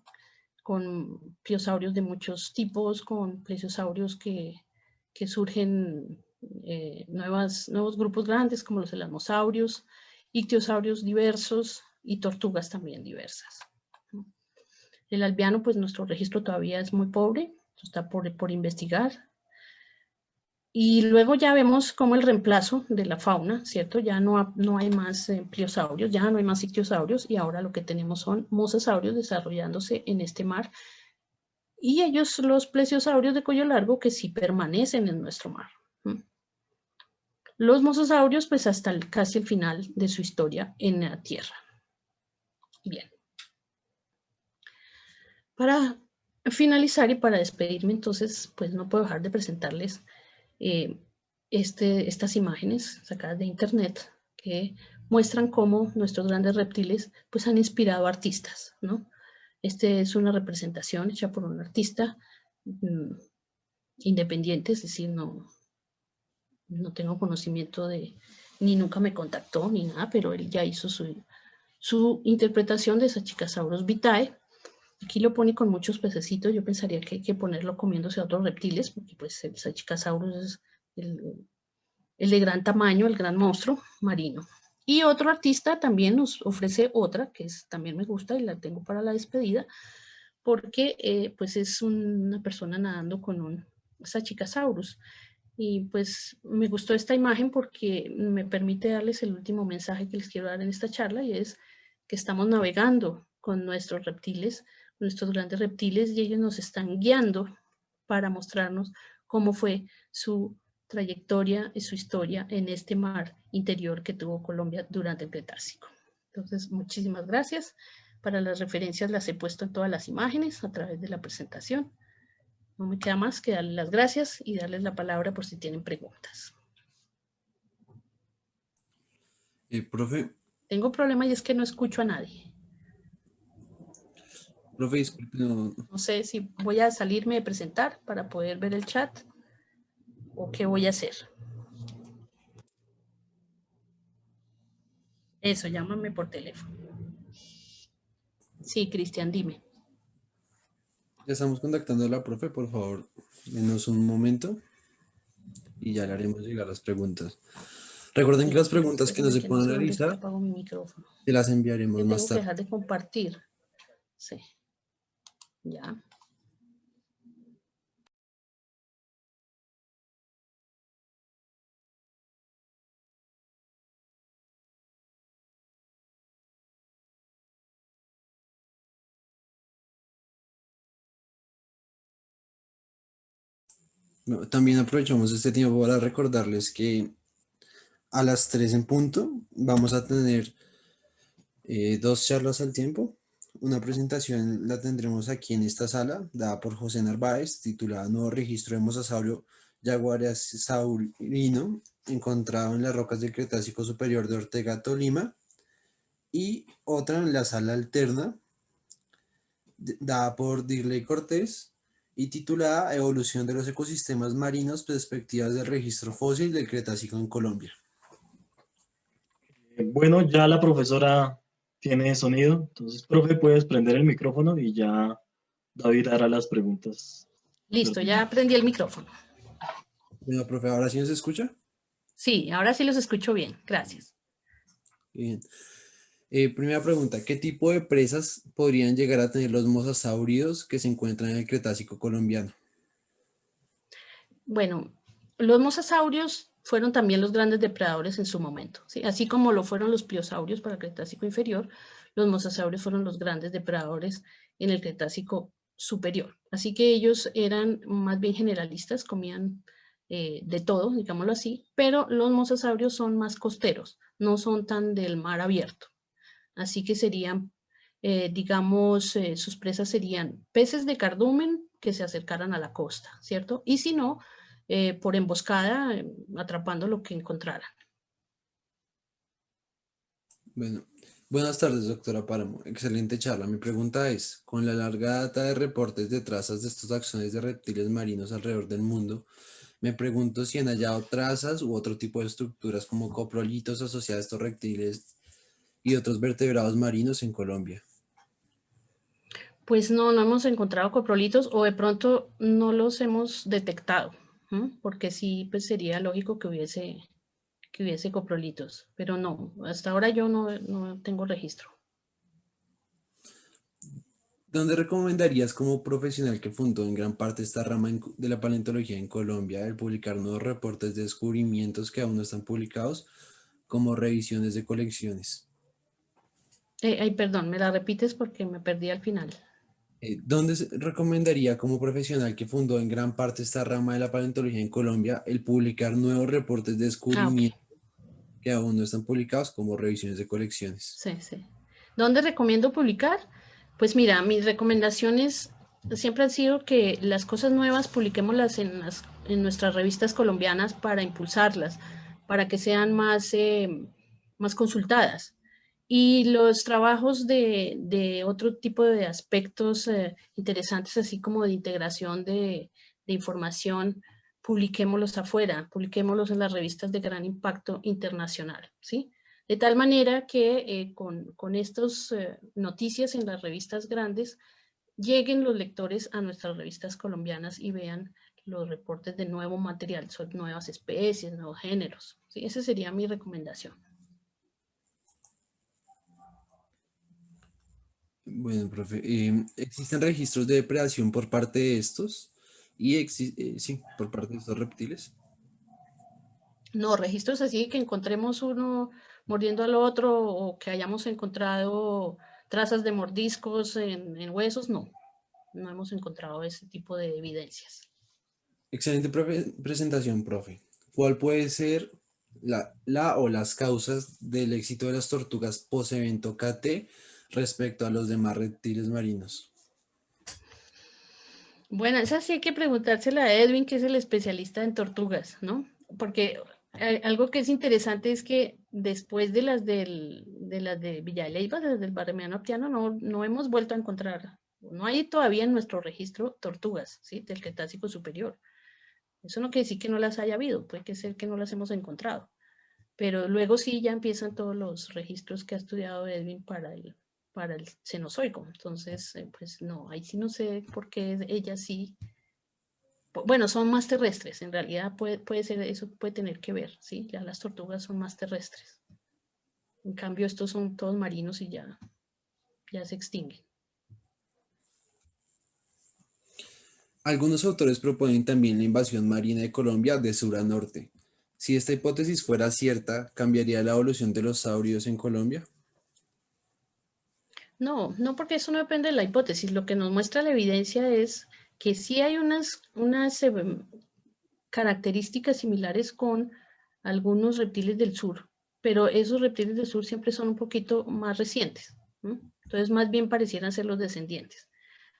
Con pliosaurios de muchos tipos, con plesiosaurios que surgen nuevos grupos grandes como los elasmosaurios, ictiosaurios diversos y tortugas también diversas. El albiano, pues nuestro registro todavía es muy pobre, está por investigar. Y luego ya vemos como el reemplazo de la fauna, ¿cierto? Ya no hay más pliosaurios, ya no hay más ictiosaurios, y ahora lo que tenemos son mosasaurios desarrollándose en este mar. Y ellos, los plesiosaurios de cuello largo, que sí permanecen en nuestro mar. Los mosasaurios, pues hasta casi el final de su historia en la Tierra. Bien. Para finalizar y para despedirme, entonces, pues no puedo dejar de presentarles estas imágenes sacadas de internet que muestran cómo nuestros grandes reptiles pues han inspirado a artistas, ¿no? Es una representación hecha por un artista independiente, es decir, no tengo conocimiento ni nunca me contactó ni nada, pero él ya hizo su interpretación de Sachicasaurus vitae. Aquí lo pone con muchos pececitos. Yo pensaría que hay que ponerlo comiéndose a otros reptiles, porque pues el Sachicasaurus es el de gran tamaño, el gran monstruo marino. Y otro artista también nos ofrece otra, que también me gusta y la tengo para la despedida, porque pues es una persona nadando con un Sachicasaurus. Y pues me gustó esta imagen porque me permite darles el último mensaje que les quiero dar en esta charla, y es que estamos navegando con nuestros reptiles, nuestros grandes reptiles, y ellos nos están guiando para mostrarnos cómo fue su trayectoria y su historia en este mar interior que tuvo Colombia durante el Cretácico. Entonces, muchísimas gracias. Para las referencias las he puesto en todas las imágenes a través de la presentación. No me queda más que darles las gracias y darles la palabra por si tienen preguntas. Profe. Tengo un problema y es que no escucho a nadie. Profe, disculpe, no. No sé si voy a salirme de presentar para poder ver el chat o qué voy a hacer. Eso, llámame por teléfono. Sí, Cristian, dime. Ya estamos contactando a la profe, por favor, denos un momento y ya le haremos llegar las preguntas. Recuerden que las preguntas que no se pueden realizar, apago mi micrófono. se las enviaremos más Tengo que tarde. dejar de compartir. Sí. Ya. También aprovechamos este tiempo para recordarles que a las 3 en punto vamos a tener 2 charlas al tiempo. Una presentación la tendremos aquí en esta sala, dada por José Narváez, titulada Nuevo registro de mosasaurio jaguaresaurino encontrado en las rocas del Cretácico Superior de Ortega, Tolima. Y otra en la sala alterna, dada por Dirley Cortés y titulada Evolución de los ecosistemas marinos, perspectivas del registro fósil del Cretácico en Colombia. Bueno, ya la profesora tiene sonido, entonces, profe, puedes prender el micrófono y ya David hará las preguntas. Listo, ya prendí el micrófono. Bueno, profe, ¿ahora sí nos escucha? Sí, ahora sí los escucho bien. Gracias. Bien. Primera pregunta, ¿qué tipo de presas podrían llegar a tener los mosasáuridos que se encuentran en el Cretácico colombiano? Bueno, los mosasaurios fueron también los grandes depredadores en su momento, ¿sí? Así como lo fueron los pliosaurios para el Cretácico inferior, los mosasaurios fueron los grandes depredadores en el Cretácico superior. Así que ellos eran más bien generalistas, comían de todo, digámoslo así, pero los mosasaurios son más costeros, no son tan del mar abierto. Así que serían, digamos, sus presas serían peces de cardumen que se acercaran a la costa, ¿cierto? Y si no, por emboscada, atrapando lo que encontraran. Bueno, buenas tardes, doctora Páramo. Excelente charla. Mi pregunta es, con la larga data de reportes de trazas de estas acciones de reptiles marinos alrededor del mundo, me pregunto si han hallado trazas u otro tipo de estructuras como coprolitos asociadas a estos reptiles y otros vertebrados marinos en Colombia. Pues no hemos encontrado coprolitos, o de pronto no los hemos detectado, porque sí, pues sería lógico que hubiese coprolitos, pero no, hasta ahora yo no tengo registro. ¿Dónde recomendarías como profesional que fundó en gran parte esta rama de la paleontología en Colombia el publicar nuevos reportes de descubrimientos que aún no están publicados como revisiones de colecciones? Ay, perdón, ¿me la repites porque me perdí al final? ¿Dónde recomendaría como profesional que fundó en gran parte esta rama de la paleontología en Colombia el publicar nuevos reportes de Ah, ok. descubrimientos que aún no están publicados como revisiones de colecciones? Sí, sí. ¿Dónde recomiendo publicar? Pues mira, mis recomendaciones siempre han sido que las cosas nuevas publiquémoslas en nuestras revistas colombianas para impulsarlas, para que sean más consultadas. Y los trabajos de otro tipo de aspectos interesantes, así como de integración de información, publiquémoslos afuera, publiquémoslos en las revistas de gran impacto internacional, ¿sí? De tal manera que con estas noticias en las revistas grandes lleguen los lectores a nuestras revistas colombianas y vean los reportes de nuevo material, son nuevas especies, nuevos géneros. ¿Sí? Esa sería mi recomendación. Bueno, profe, ¿existen registros de depredación por parte de estos? Y sí, por parte de estos reptiles. No, registros así que encontremos uno mordiendo al otro o que hayamos encontrado trazas de mordiscos en huesos, no hemos encontrado ese tipo de evidencias. Excelente presentación, profe. ¿Cuál puede ser la o las causas del éxito de las tortugas post-evento KT respecto a los demás reptiles marinos? Bueno, esa sí hay que preguntársela a Edwin, que es el especialista en tortugas, ¿no? Porque algo que es interesante es que después de las de Villa de Leyva, de las del Barremiano Aptiano, no hemos vuelto a encontrar, no hay todavía en nuestro registro tortugas, ¿sí? Del Cretácico superior. Eso no quiere decir que no las haya habido, puede ser que no las hemos encontrado. Pero luego sí ya empiezan todos los registros que ha estudiado Edwin para el Cenozoico. Entonces, pues no, ahí sí no sé por qué ella sí. Bueno, son más terrestres, en realidad puede ser, eso puede tener que ver, ¿sí? Ya las tortugas son más terrestres. En cambio, estos son todos marinos y ya se extinguen. Algunos autores proponen también la invasión marina de Colombia de sur a norte. Si esta hipótesis fuera cierta, ¿cambiaría la evolución de los saurios en Colombia? No, porque eso no depende de la hipótesis. Lo que nos muestra la evidencia es que sí hay unas características similares con algunos reptiles del sur, pero esos reptiles del sur siempre son un poquito más recientes, ¿no? Entonces, más bien parecieran ser los descendientes.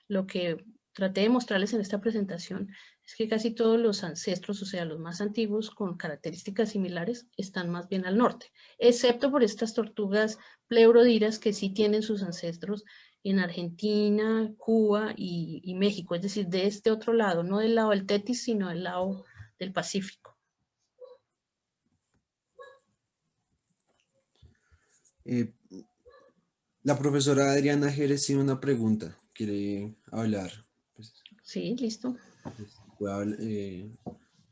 Lo que traté de mostrarles en esta presentación es que casi todos los ancestros, o sea, los más antiguos con características similares, están más bien al norte, excepto por estas tortugas pleurodiras que sí tienen sus ancestros en Argentina, Cuba y México, es decir, de este otro lado, no del lado del Tetis, sino del lado del Pacífico. Eh, la profesora Adriana Jerez tiene una pregunta, quiere hablar. Pues, Sí, listo.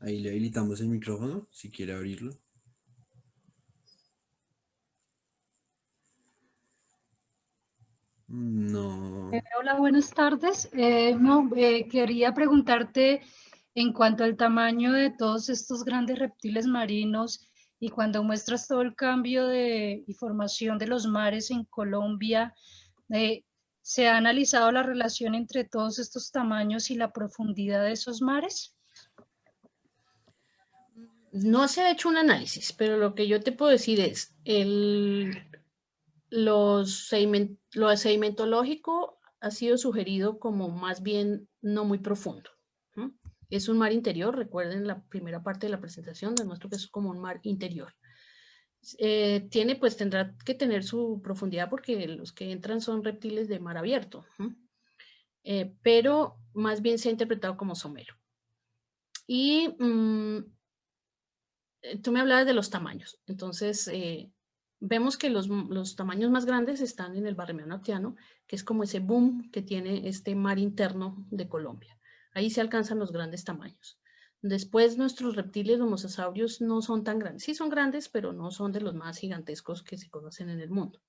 ahí le habilitamos el micrófono, si quiere abrirlo. No. Hola, buenas tardes. Quería preguntarte en cuanto al tamaño de todos estos grandes reptiles marinos y cuando muestras todo el cambio y formación de los mares en Colombia, ¿se ha analizado la relación entre todos estos tamaños y la profundidad de esos mares? No se ha hecho un análisis, pero lo que yo te puedo decir es, lo sedimentológico ha sido sugerido como más bien no muy profundo. Es un mar interior, recuerden la primera parte de la presentación, demuestro que es como un mar interior. Tendrá que tener su profundidad porque los que entran son reptiles de mar abierto, pero más bien se ha interpretado como somero. Y tú me hablabas de los tamaños, entonces vemos que los tamaños más grandes están en el Barremiano aptiano, que es como ese boom que tiene este mar interno de Colombia. Ahí se alcanzan los grandes tamaños. Después nuestros reptiles, los mosasaurios, no son tan grandes. Sí son grandes, pero no son de los más gigantescos que se conocen en el mundo.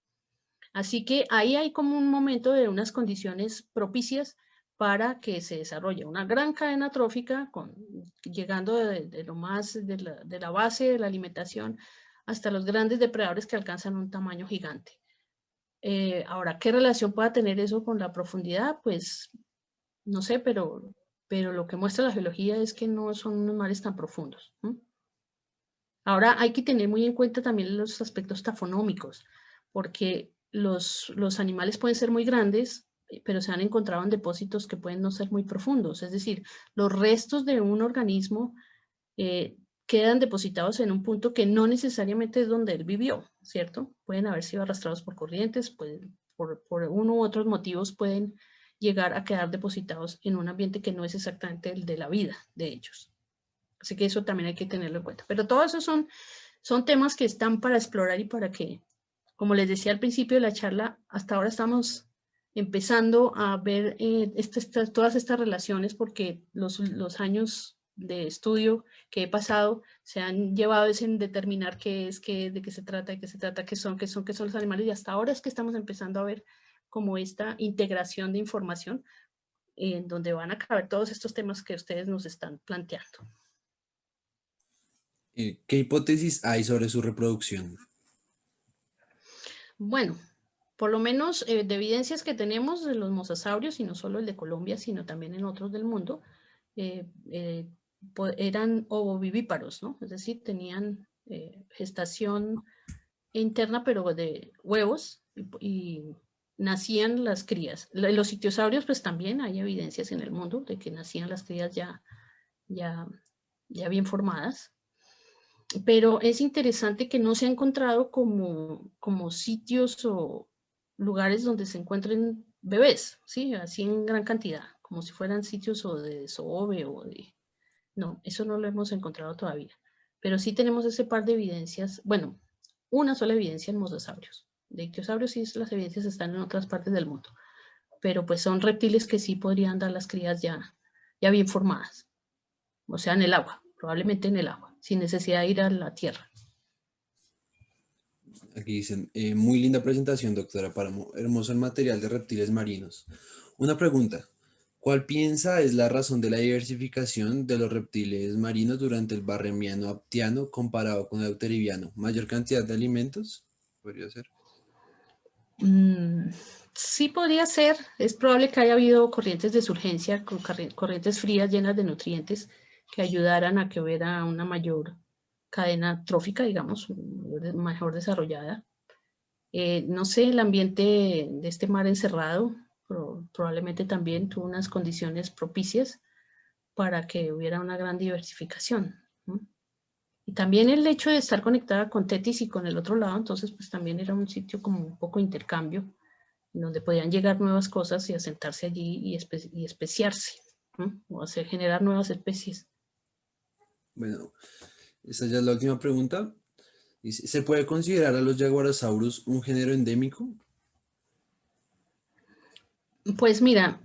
Así que ahí hay como un momento de unas condiciones propicias para que se desarrolle una gran cadena trófica, llegando de lo más de la base de la alimentación hasta los grandes depredadores que alcanzan un tamaño gigante. Ahora, ¿qué relación pueda tener eso con la profundidad? Pues no sé, pero lo que muestra la geología es que no son unos mares tan profundos. Ahora hay que tener muy en cuenta también los aspectos tafonómicos, porque los animales pueden ser muy grandes, pero se han encontrado en depósitos que pueden no ser muy profundos. Es decir, los restos de un organismo quedan depositados en un punto que no necesariamente es donde él vivió, ¿cierto? Pueden haber sido arrastrados por corrientes, por uno u otros motivos pueden llegar a quedar depositados en un ambiente que no es exactamente el de la vida de ellos. Así que eso también hay que tenerlo en cuenta. Pero todos esos son temas que están para explorar y para que, como les decía al principio de la charla, hasta ahora estamos empezando a ver todas estas relaciones porque los años de estudio que he pasado se han llevado en determinar qué es, de qué se trata, qué son los animales, y hasta ahora es que estamos empezando a ver como esta integración de información en donde van a caber todos estos temas que ustedes nos están planteando. ¿Qué hipótesis hay sobre su reproducción? Bueno, por lo menos de evidencias que tenemos de los mosasaurios, y no solo el de Colombia, sino también en otros del mundo, eran ovovivíparos, ¿no? Es decir, tenían gestación interna, pero de huevos, y nacían las crías. Los ictiosaurios, pues también hay evidencias en el mundo de que nacían las crías ya bien formadas. Pero es interesante que no se ha encontrado como sitios o lugares donde se encuentren bebés, ¿sí? Así en gran cantidad, como si fueran sitios o de desove o de... No, eso no lo hemos encontrado todavía. Pero sí tenemos ese par de evidencias, bueno, una sola evidencia en mosasaurios. De ictiosaurios sí las evidencias están en otras partes del mundo, pero pues son reptiles que sí podrían dar las crías ya bien formadas, o sea, en el agua, probablemente en el agua, sin necesidad de ir a la tierra. Aquí dicen, muy linda presentación, doctora Páramo, hermoso el material de reptiles marinos. Una pregunta, ¿cuál piensa es la razón de la diversificación de los reptiles marinos durante el Barremiano aptiano comparado con el Euteribiano? ¿Mayor cantidad de alimentos? ¿Podría ser? Sí podría ser, es probable que haya habido corrientes de surgencia, corrientes frías llenas de nutrientes que ayudaran a que hubiera una mayor cadena trófica, digamos, mejor desarrollada. No sé, el ambiente de este mar encerrado probablemente también tuvo unas condiciones propicias para que hubiera una gran diversificación, ¿no? Y también el hecho de estar conectada con Tetis y con el otro lado, entonces pues también era un sitio como un poco intercambio, en donde podían llegar nuevas cosas y asentarse allí y especiarse, ¿no? O generar nuevas especies. Bueno, esa ya es la última pregunta. ¿Se puede considerar a los Jaguarosaurus un género endémico? Pues mira,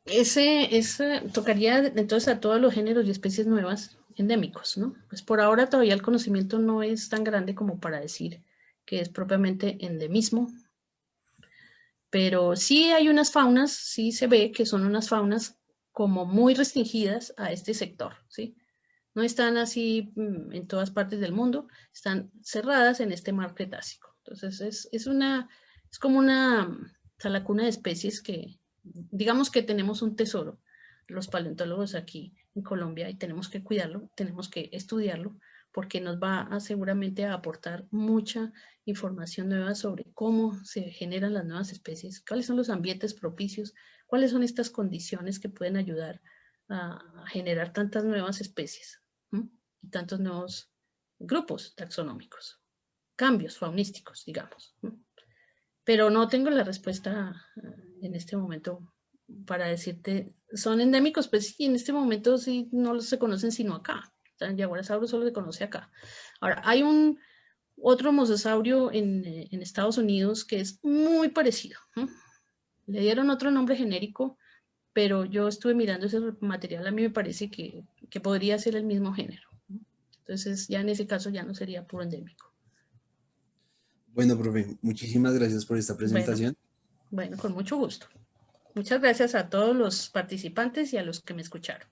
ese tocaría entonces a todos los géneros y especies nuevas endémicos, ¿no? Pues por ahora todavía el conocimiento no es tan grande como para decir que es propiamente endemismo, pero sí hay unas faunas, sí se ve que son unas faunas como muy restringidas a este sector, ¿sí? No están así en todas partes del mundo, están cerradas en este mar Cretácico. Entonces es como una salacuna de especies que, digamos que tenemos un tesoro, los paleontólogos aquí en Colombia, y tenemos que cuidarlo, tenemos que estudiarlo, porque nos va a seguramente a aportar mucha información nueva sobre cómo se generan las nuevas especies, cuáles son los ambientes propicios, cuáles son estas condiciones que pueden ayudar a generar tantas nuevas especies y tantos nuevos grupos taxonómicos, cambios faunísticos, digamos. Pero no tengo la respuesta en este momento para decirte, ¿son endémicos? Pues sí, en este momento sí no se conocen sino acá. El Jaguarosaurus solo se conoce acá. Ahora, hay otro mosasaurio en Estados Unidos que es muy parecido. Le dieron otro nombre genérico, pero yo estuve mirando ese material, a mí me parece que podría ser el mismo género. Entonces, ya en ese caso ya no sería puro endémico. Bueno, profe, muchísimas gracias por esta presentación. Bueno, con mucho gusto. Muchas gracias a todos los participantes y a los que me escucharon.